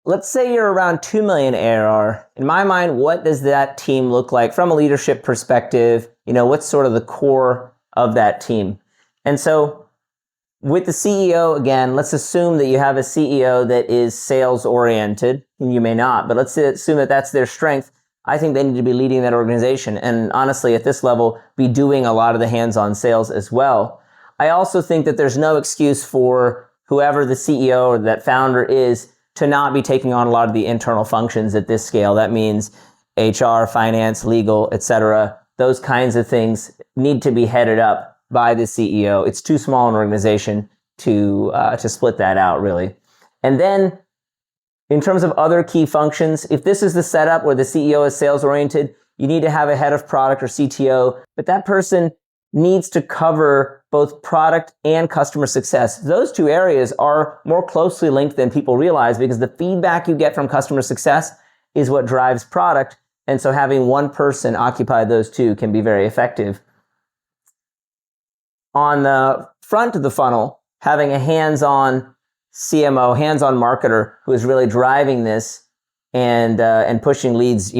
let's say you're around 2 million ARR. In my mind, what does that team look like from a leadership perspective? What's sort of the core of that team? And so with the CEO, again, let's assume that you have a CEO that is sales oriented, and you may not, but let's assume that that's their strength. I think they need to be leading that organization. And honestly, at this level, be doing a lot of the hands-on sales as well. I also think that there's no excuse for whoever the CEO or that founder is to not be taking on a lot of the internal functions at this scale. That means HR, finance, legal, etc. Those kinds of things need to be headed up by the CEO. It's too small an organization to split that out, really. And then in terms of other key functions, if this is the setup where the CEO is sales oriented, you need to have a head of product or CTO, but that person needs to cover both product and customer success. Those two areas are more closely linked than people realize, because the feedback you get from customer success is what drives product. And so having one person occupy those two can be very effective. On the front of the funnel, having a hands-on CMO, hands-on marketer who is really driving this and pushing leads,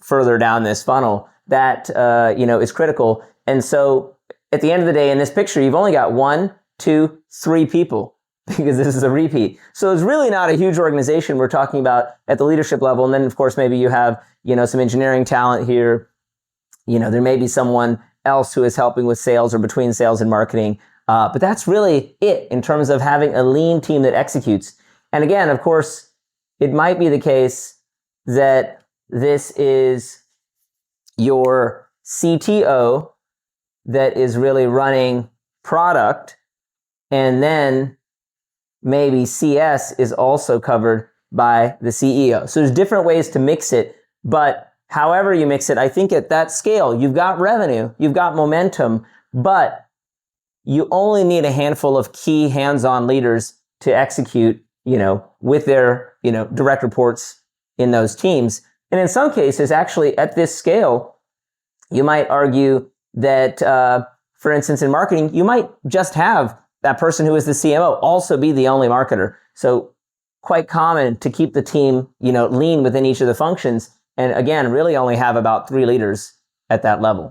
further down this funnel, that is critical. And so at the end of the day, in this picture, you've only got 1, 2, 3 people, because this is a repeat. So it's really not a huge organization we're talking about at the leadership level. And then, of course, maybe you have, some engineering talent here. There may be someone else who is helping with sales or between sales and marketing. But that's really it in terms of having a lean team that executes. And again, of course, it might be the case that this is your CTO that is really running product, and then maybe CS is also covered by the CEO. So there's different ways to mix it, but however you mix it, I think at that scale, you've got revenue, you've got momentum, but you only need a handful of key hands-on leaders to execute, with their, direct reports in those teams. And in some cases, actually at this scale, you might argue that, for instance, in marketing, you might just have that person who is the CMO also be the only marketer. So quite common to keep the team, lean within each of the functions. And again, really only have about 3 leaders at that level.